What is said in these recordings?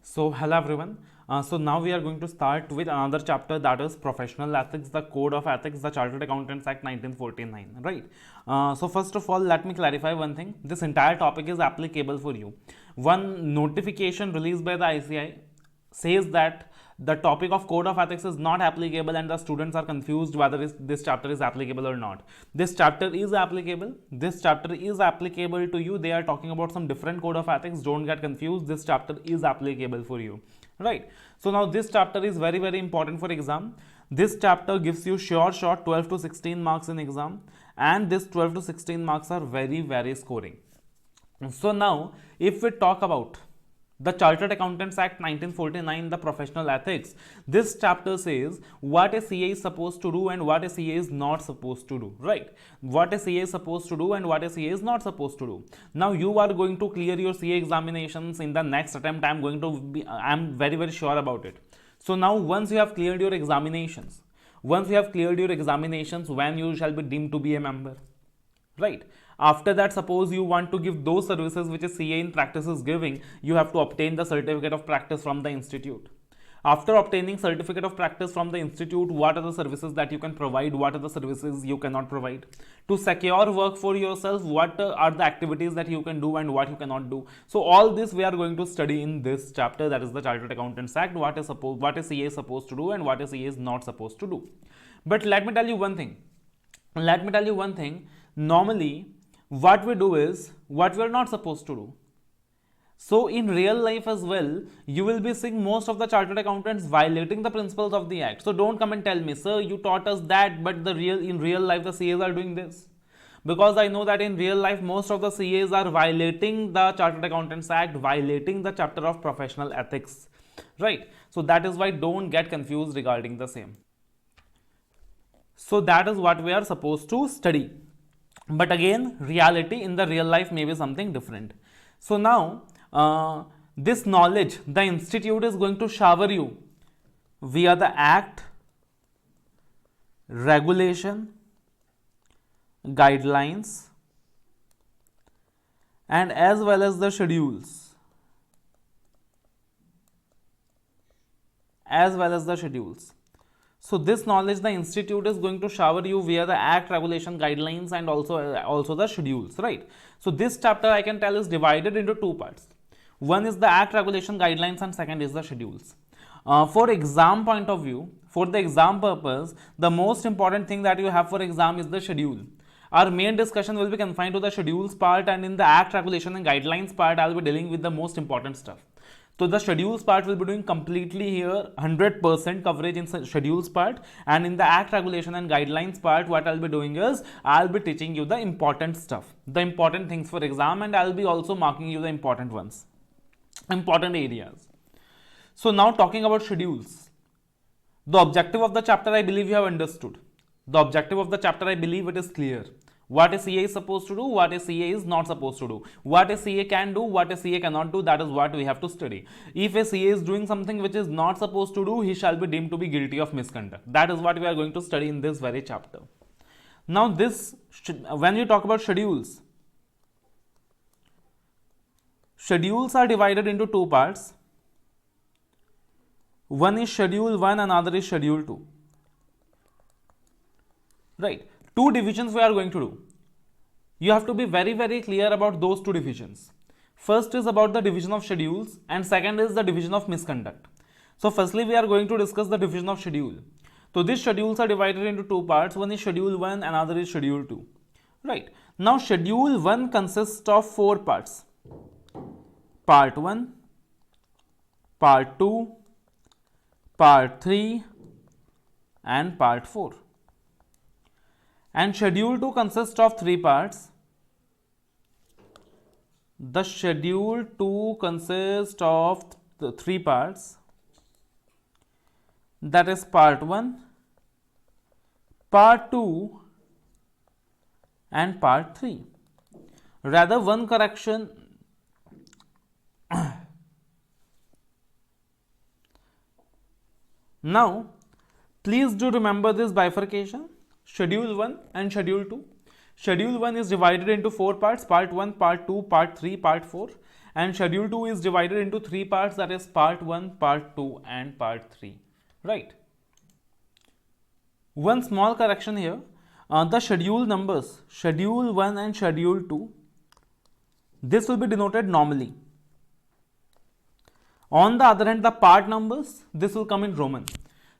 So, hello everyone. So now we are going to start with another chapter, that is professional ethics, the code of ethics, the Chartered Accountants Act 1949, right? So first of all, let me clarify one thing. This entire topic is applicable for you. One notification released by the ICI says that the topic of code of ethics is not applicable and the students are confused whether this chapter is applicable or not. This chapter is applicable. This chapter is applicable to you. They are talking about some different code of ethics. Don't get confused. This chapter is applicable for you, right? So now this chapter is very important for exam. This chapter gives you short 12 to 16 marks in exam, and this 12 to 16 marks are very scoring. So now if we talk about the Chartered Accountants Act 1949, the professional ethics, this chapter says what a CA is supposed to do and what a CA is not supposed to do, right? What a CA is supposed to do and what a CA is not supposed to do. Now you are going to clear your CA examinations in the next attempt. I'm very sure about it. So now once you have cleared your examinations, when you shall be deemed to be a member, right? After that, suppose you want to give those services which a CA in practice is giving, you have to obtain the certificate of practice from the institute. After obtaining certificate of practice from the institute, what are the services that you can provide, what are the services you cannot provide? To secure work for yourself, what are the activities that you can do and what you cannot do? So all this we are going to study in this chapter, that is the Chartered Accountants Act, what a CA is supposed to do and what a CA is not supposed to do. But let me tell you one thing. Normally what we do is what we are not supposed to do. So in real life as well, you will be seeing most of the chartered accountants violating the principles of the act. So don't come and tell me, sir, you taught us that, but in real life the CAs are doing this. Because I know that in real life most of the CAs are violating the Chartered Accountants Act, violating the chapter of professional ethics, right? So that is why don't get confused regarding the same. So that is what we are supposed to study. But again, reality in the real life may be something different. So now this knowledge the institute is going to shower you via the act, regulation, guidelines, and as well as the schedules. So this knowledge the institute is going to shower you via the act, regulation, guidelines, and also the schedules, right? So this chapter I can tell is divided into two parts. One is the act, regulation, guidelines, and second is the schedules. For exam point of view, for the exam purpose, the most important thing that you have for exam is the schedule. Our main discussion will be confined to the schedules part, and in the act, regulation, and guidelines part, I will be dealing with the most important stuff. So the schedules part will be doing completely here 100% coverage in schedules part, and in the act, regulation, and guidelines part, what I'll be doing is I'll be teaching you the important stuff, the important things for exam, and I'll be also marking you the important ones, important areas. So now talking about schedules, the objective of the chapter I believe you have understood. The objective of the chapter I believe it is clear. What a CA is supposed to do, what a CA is not supposed to do. What a CA can do, what a CA cannot do, that is what we have to study. If a CA is doing something which is not supposed to do, he shall be deemed to be guilty of misconduct. That is what we are going to study in this very chapter. Now when you talk about schedules, schedules are divided into two parts. One is schedule 1, another is schedule 2. Right? Two divisions we are going to do. You have to be very clear about those two divisions. First is about the division of schedules, and second is the division of misconduct. So firstly we are going to discuss the division of schedule. So these schedules are divided into two parts. One is schedule 1, another is schedule 2. Right? Now schedule 1 consists of 4 parts. Part 1, part 2, part 3, and part 4. And schedule 2 consists of 3 parts. The schedule 2 consists of 3 parts. That is part 1, part 2, and part 3. Rather, one correction. Now, please do remember this bifurcation. Schedule 1 and Schedule 2. Schedule 1 is divided into 4 parts, part 1, part 2, part 3, part 4. and schedule 2 is divided into 3 parts, that is part 1, part 2 and part 3, right? One small correction here, the schedule numbers, schedule 1 and schedule 2, this will be denoted normally. On the other hand, the part numbers, this will come in Roman.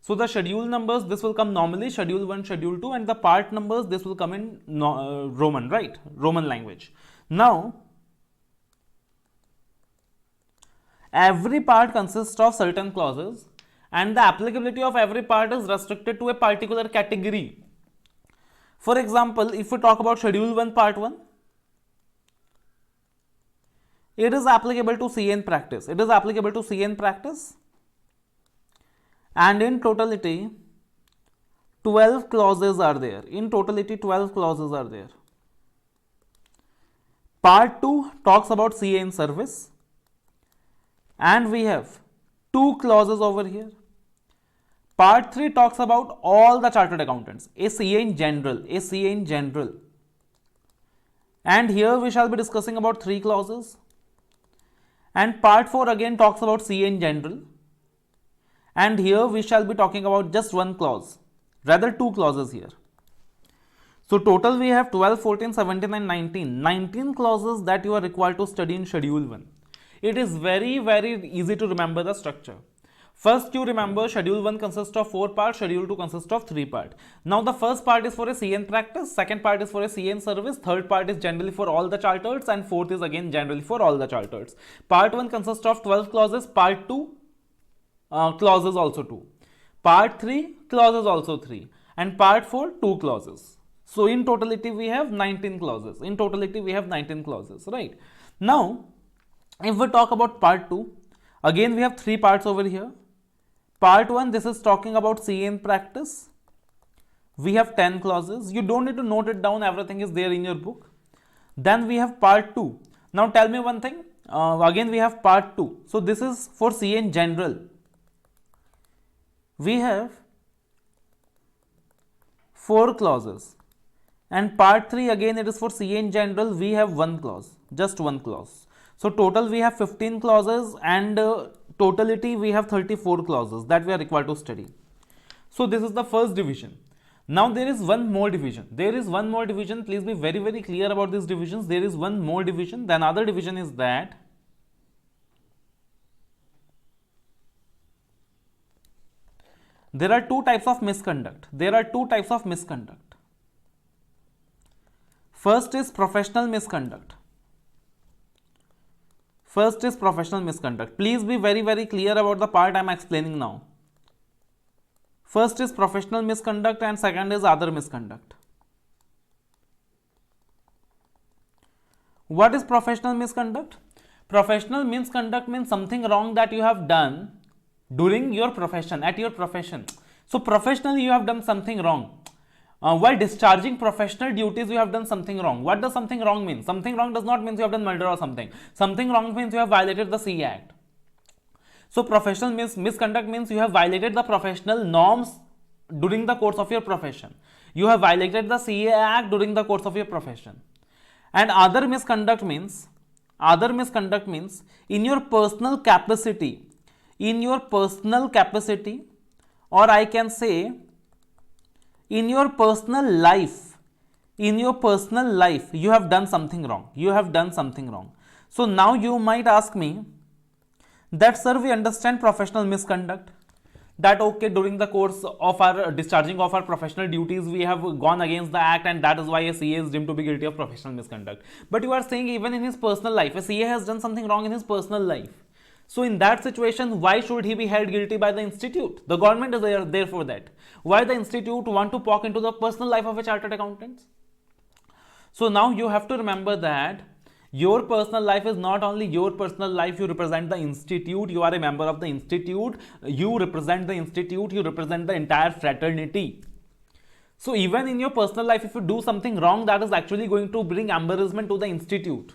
So the schedule numbers, this will come normally, schedule 1, schedule 2, and the part numbers, this will come in Roman, right? Roman language. Now, every part consists of certain clauses, and the applicability of every part is restricted to a particular category. For example, if we talk about schedule 1, part 1, it is applicable to CA in practice. It is applicable to CA in practice, and in totality 12 clauses are there. In totality 12 clauses are there. Part 2 talks about CA in service, and we have 2 clauses over here. Part 3 talks about all the chartered accountants, a CA in general, a CA in general. And here we shall be discussing about 3 clauses. And part 4 again talks about CA in general. And here we shall be talking about just 1 clause, rather 2 clauses here. So total we have 12, 14, 17 and 19. 19 clauses that you are required to study in schedule 1. It is very easy to remember the structure. First, you remember schedule 1 consists of 4 parts, schedule 2 consists of 3 parts. Now the first part is for a CA in practice, second part is for a CA in service, third part is generally for all the charters, and fourth is again generally for all the charters. Part 1 consists of 12 clauses, part 2 clauses also 2, part 3 clauses also 3, and part 4 2 clauses. So in totality we have 19 clauses. In totality we have 19 clauses, right? Now if we talk about part 2, again we have 3 parts over here. Part 1, this is talking about CA in practice. We have 10 clauses. You don't need to note it down, everything is there in your book. Then we have part 2. Now tell me one thing, again we have part 2. So this is for CA in general. We have 4 clauses. And part 3 again it is for CA in general, we have 1 clause, just 1 clause. So total we have 15 clauses, and totality we have 34 clauses that we are required to study. So this is the first division. Now there is one more division. There is one more division. Please be very clear about these divisions. There is one more division. The another division is that there are 2 types of misconduct. There are 2 types of misconduct. First is professional misconduct. First is professional misconduct. Please be very clear about the part I am explaining now. First is professional misconduct and second is other misconduct. What is professional misconduct? Professional misconduct means something wrong that you have done during your profession, at your profession. So professionally you have done something wrong. While discharging professional duties, you have done something wrong. What does something wrong mean? Something wrong does not mean you have done murder or something. Something wrong means you have violated the CA Act. So professional misconduct means you have violated the professional norms during the course of your profession. You have violated the CA Act during the course of your profession. And other misconduct means in your personal capacity, or I can say in your personal life, you have done something wrong. So now you might ask me that, sir, we understand professional misconduct, that okay, during the course of our discharging of our professional duties, we have gone against the act, and that is why a CA is deemed to be guilty of professional misconduct. But you are saying even in his personal life, a CA has done something wrong in his personal life. So in that situation, why should he be held guilty by the institute? The government is there for that. Why the institute want to poke into the personal life of a chartered accountant? So now you have to remember that your personal life is not only your personal life, you represent the institute, you are a member of the institute, you represent the institute, you represent the entire fraternity. So even in your personal life, if you do something wrong, that is actually going to bring embarrassment to the institute.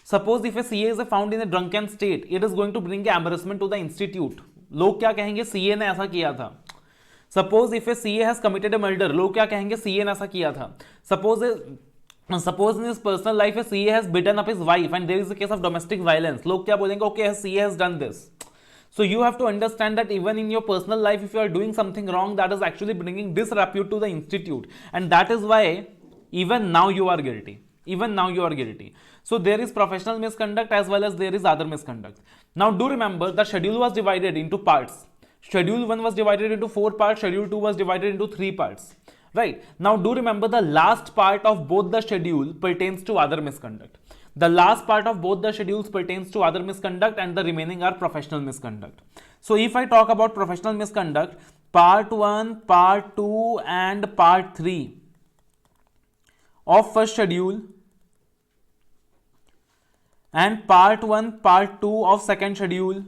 Suppose if a CA is found in a drunken state, it is going to bring embarrassment to the institute. लोग क्या कहेंगे, CA ने ऐसा किया था. Suppose if a CA has committed a murder, लोग क्या कहेंगे, CA ने ऐसा किया था. Suppose Suppose in his personal life a CA has beaten up his wife and there is a case of domestic violence, log kya bolenge, okay, CA has done this. So you have to understand that even in your personal life, if you are doing something wrong, that is actually bringing disrepute to the institute, and that is why even now you are guilty. Even now you are guilty. So there is professional misconduct as well as there is other misconduct. Now do remember the schedule was divided into parts. Schedule 1 was divided into 4 parts, schedule 2 was divided into 3 parts. Right. Now do remember the last part of both the schedule pertains to other misconduct. The last part of both the schedules pertains to other misconduct and the remaining are professional misconduct. So if I talk about professional misconduct, part 1, part 2 and part 3 of first schedule and part 1, part 2 of second schedule,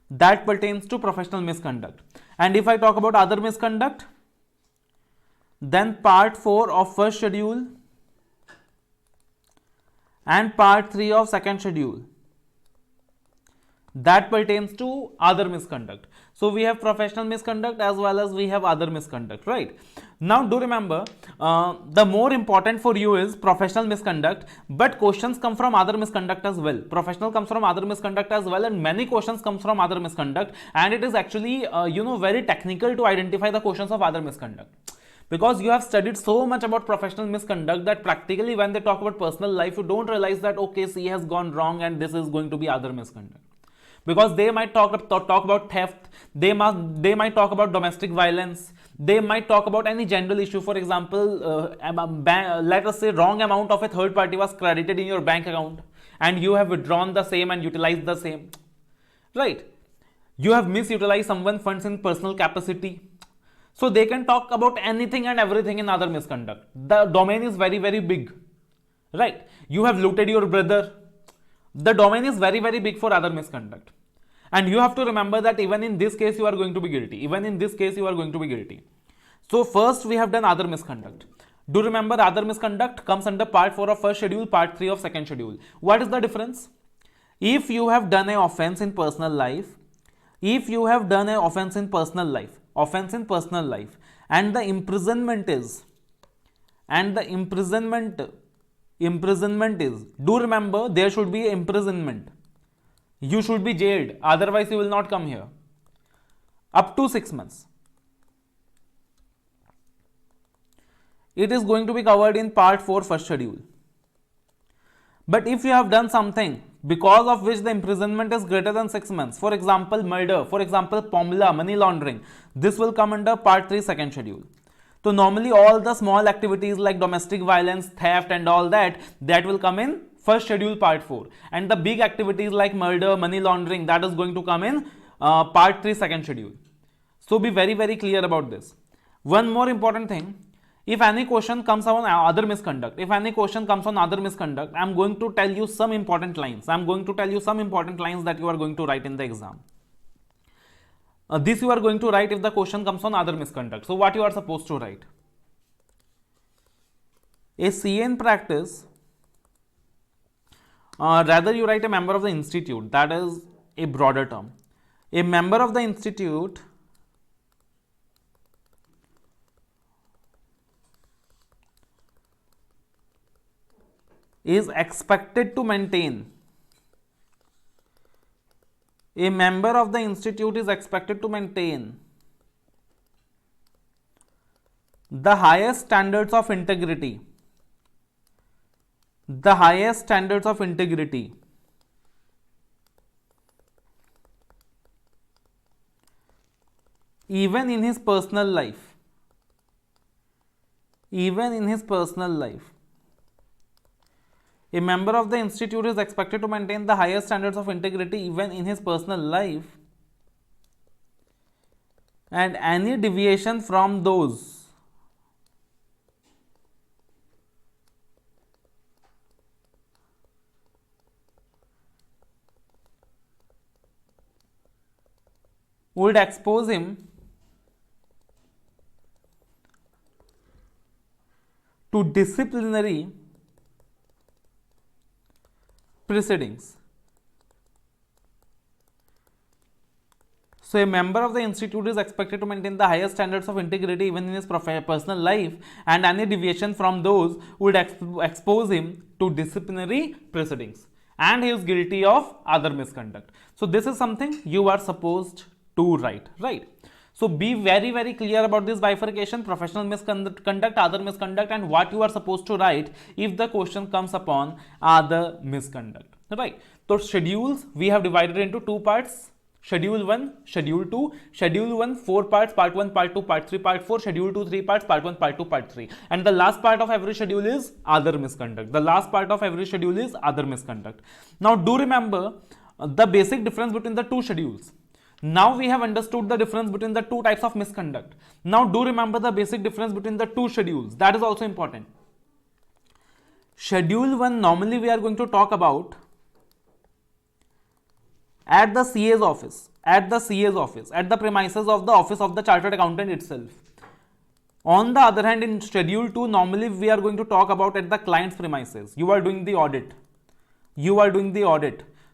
that pertains to professional misconduct. And if I talk about other misconduct, then part 4 of first schedule and part 3 of second schedule, that pertains to other misconduct. So we have professional misconduct as well as we have other misconduct, right? Now do remember, the more important for you is professional misconduct, but questions come from other misconduct as well. Professional comes from other misconduct as well, and many questions comes from other misconduct, and it is actually very technical to identify the questions of other misconduct. Because you have studied so much about professional misconduct that practically when they talk about personal life, you don't realize that okay, C has gone wrong and this is going to be other misconduct. Because they might talk about theft, they might talk about domestic violence, they might talk about any general issue. For example, let us say wrong amount of a third party was credited in your bank account and you have withdrawn the same and utilized the same, right? You have misutilized someone's funds in personal capacity. So they can talk about anything and everything in other misconduct. The domain is very, very big, right? You have looted your brother. The domain is very, very big for other misconduct. And you have to remember that even in this case, you are going to be guilty. Even in this case, you are going to be guilty. So first we have done other misconduct. Do remember other misconduct comes under part 4 of first schedule, part 3 of second schedule. What is the difference? If you have done an offense in personal life, and the imprisonment is, do remember there should be imprisonment. You should be jailed, otherwise you will not come here. Up to 6 months. It is going to be covered in part 4 first schedule. But if you have done something because of which the imprisonment is greater than 6 months, for example murder, for example POMLA, money laundering, this will come under part 3 second schedule. So normally all the small activities like domestic violence, theft and all that will come in first schedule part 4, and the big activities like murder, money laundering, that is going to come in part 3 second schedule. So be very, very clear about this. One more important thing, if any question comes on other misconduct, I'm going to tell you some important lines. That you are going to write in the exam. This you are going to write if the question comes on other misconduct. So what you are supposed to write? A CA in practice, rather you write a member of the institute, that is a broader term. A member of the institute is expected to maintain. A member of the institute is expected to maintain the highest standards of integrity. Even in his personal life. A member of the institute is expected to maintain the highest standards of integrity even in his personal life, and any deviation from those would expose him to disciplinary proceedings. So a member of the institute is expected to maintain the highest standards of integrity even in his personal life, and any deviation from those would expose him to disciplinary proceedings, and he is guilty of other misconduct. So this is something you are supposed to write, right? So be very, very clear about this bifurcation: professional misconduct, other misconduct, and what you are supposed to write if the question comes upon other misconduct, right? So schedules we have divided into two parts: Schedule 1, Schedule 2. Schedule 1, 4 parts: Part 1, Part 2, Part 3, Part 4. Schedule 2, 3 parts: Part 1, Part 2, Part 3. And the last part of every schedule is other misconduct. The last part of every schedule is other misconduct. Now do remember the basic difference between the two schedules. Now we have understood the difference between the two types of misconduct. Now do remember the basic difference between the two schedules. That is also important. Schedule 1 normally we are going to talk about at the CA's office, at the premises of the office of the chartered accountant itself. On the other hand, in schedule 2, normally we are going to talk about at the client's premises. You are doing the audit.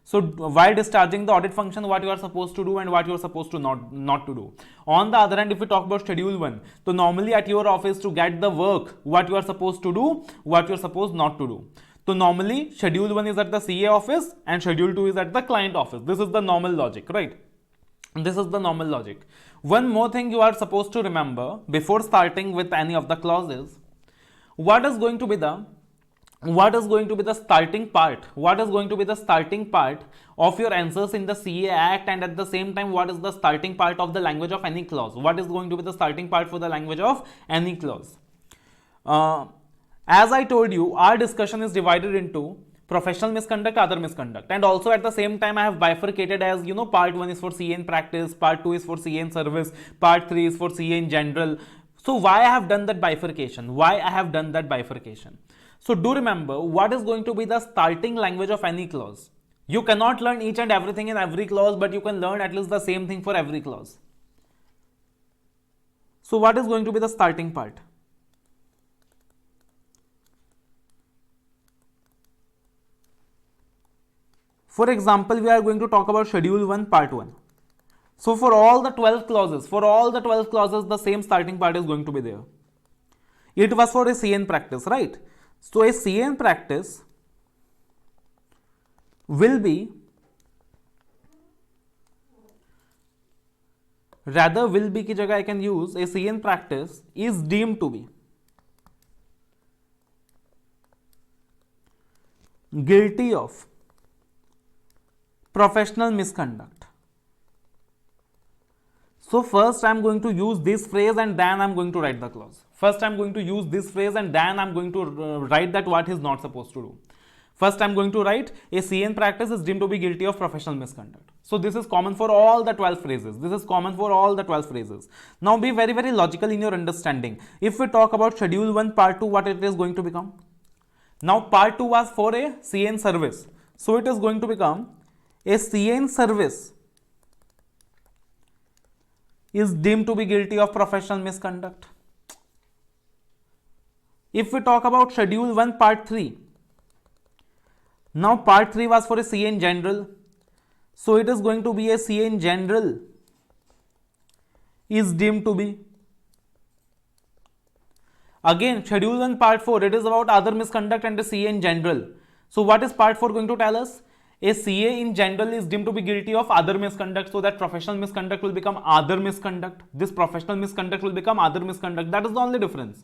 So while discharging the audit function, what you are supposed to do and what you are supposed to not to do. On the other hand, if we talk about schedule 1, so normally at your office to get the work, what you are supposed to do, what you are supposed not to do. So normally schedule 1 is at the CA office and schedule 2 is at the client office. This is the normal logic, right? This is the normal logic. One more thing you are supposed to remember before starting with any of the clauses: what is going to be the starting part? What is going to be the starting part of your answers in the CA Act, and at the same time what is the starting part of the language of any clause? What is going to be the starting part for the language of any clause? As I told you, our discussion is divided into professional misconduct, other misconduct, and also at the same time I have bifurcated as, you know, part 1 is for CA in practice, part 2 is for CA in service, part 3 is for CA in general. So why I have done that bifurcation? So do remember what is going to be the starting language of any clause. You cannot learn each and everything in every clause, but you can learn at least the same thing for every clause. So what is going to be the starting part? For example, we are going to talk about schedule 1 part 1. So for all the 12 clauses, the same starting part is going to be there. It was for a CA in practice, right? So a CA in practice will be, rather will be ki jagah I can use a CA in practice is deemed to be guilty of professional misconduct. So first I am going to use this phrase and then I am going to write the clause. First I am going to use this phrase and then I am going to write that what he is not supposed to do. First I am going to write a CA in practice is deemed to be guilty of professional misconduct. So this is common for all the 12 phrases. Now be very, very logical in your understanding. If we talk about schedule 1 part 2, what it is going to become? Now part 2 was for a CA in service. So it is going to become a CA in service is deemed to be guilty of professional misconduct. If we talk about schedule 1 part 3, now part 3 was for a CA in general. So it is going to be a CA in general is deemed to be. Again, schedule 1 part 4, it is about other misconduct and a CA in general. So what is part 4 going to tell us? A CA in general is deemed to be guilty of other misconduct, so that professional misconduct will become other misconduct. This professional misconduct will become other misconduct. That is the only difference.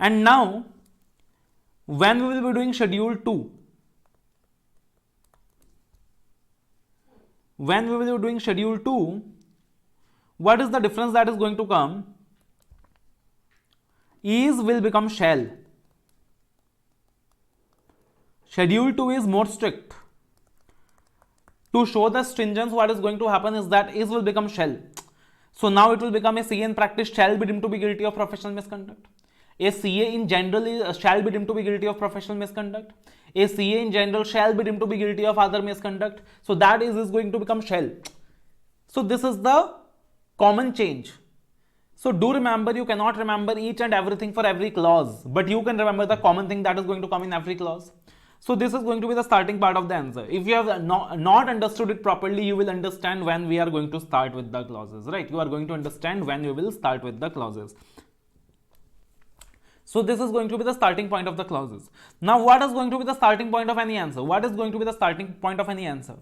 And now, when we will be doing schedule 2, what is the difference that is going to come? Is will become shall. Schedule 2 is more strict. To show the stringence, what is going to happen is that is will become shall. So now it will become a CA in practice shall be deemed to be guilty of professional misconduct. A CA in general shall be deemed to be guilty of professional misconduct. A CA in general shall be deemed to be guilty of other misconduct. So that is going to become shall. So this is the common change. So do remember, you cannot remember each and everything for every clause, but you can remember the common thing that is going to come in every clause. So this is going to be the starting part of the answer. If you have not understood it properly, you will understand when we are going to start with the clauses, right? You are going to understand when you will start with the clauses. So this is going to be the starting point of the clauses. Now what is going to be the starting point of any answer? What is going to be the starting point of any answer?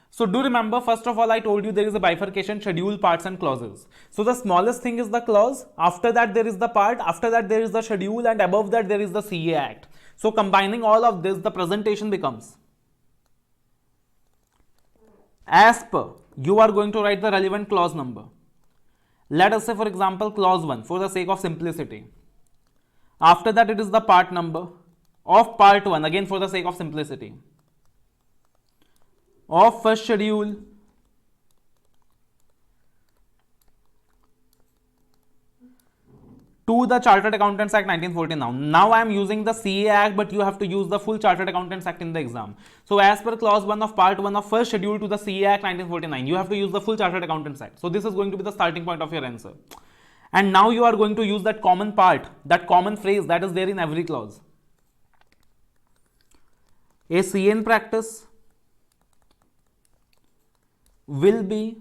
So do remember, first of all, I told you there is a bifurcation, schedule, parts and clauses. So the smallest thing is the clause, after that there is the part, after that there is the schedule, and above that there is the CA Act. So combining all of this, the presentation becomes, as per, you are going to write the relevant clause number. Let us say, for example, clause 1 for the sake of simplicity. After that it is the part number of part 1, again for the sake of simplicity, of first schedule, to the Chartered Accountants Act 1949. Now I am using the CA Act, but you have to use the full Chartered Accountants Act in the exam. So as per clause 1 of part 1 of first schedule to the CA Act 1949, you have to use the full Chartered Accountants Act. So this is going to be the starting point of your answer. And now you are going to use that common part, that common phrase that is there in every clause. A CA in practice will be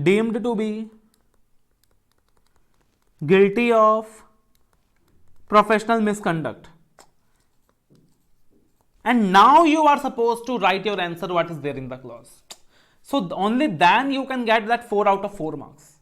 deemed to be guilty of professional misconduct. And now you are supposed to write your answer what is there in the clause. So only then you can get that 4 out of 4 marks.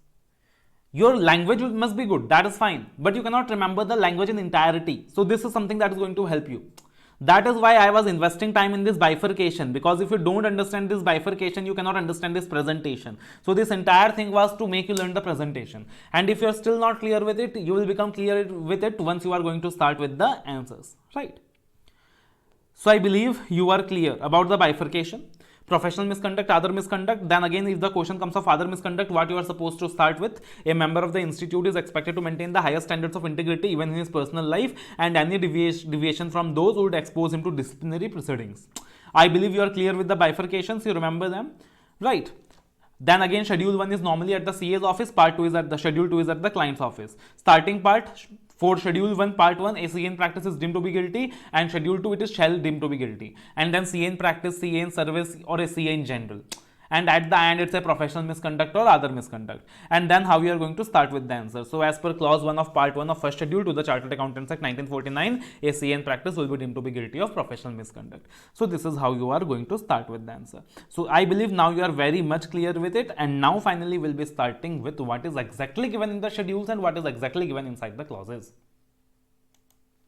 Your language must be good, that is fine, but you cannot remember the language in entirety. So this is something that is going to help you. That is why I was investing time in this bifurcation, because if you don't understand this bifurcation, you cannot understand this presentation. So this entire thing was to make you learn the presentation. And if you are still not clear with it, you will become clear with it once you are going to start with the answers, right? So I believe you are clear about the bifurcation. Professional misconduct, other misconduct. Then again, if the question comes of other misconduct, what you are supposed to start with: a member of the institute is expected to maintain the highest standards of integrity even in his personal life, and any deviation from those would expose him to disciplinary proceedings. I believe you are clear with the bifurcations, you remember them, right? Then again, schedule 1 is normally at the CA's office, part 2 is at the schedule 2 is at the client's office. Starting part for schedule 1 part 1, a CA in practice is deemed to be guilty, and schedule 2 it is shall deemed to be guilty. And then CA in practice, CA in service, or a CA in general. And at the end it's a professional misconduct or other misconduct. And then how we are going to start with the answer. So as per clause 1 of part 1 of first schedule to the Chartered Accountants Act 1949, a CA in practice will be deemed to be guilty of professional misconduct. So this is how you are going to start with the answer. So I believe now you are very much clear with it, and now finally we'll be starting with what is exactly given in the schedules and what is exactly given inside the clauses.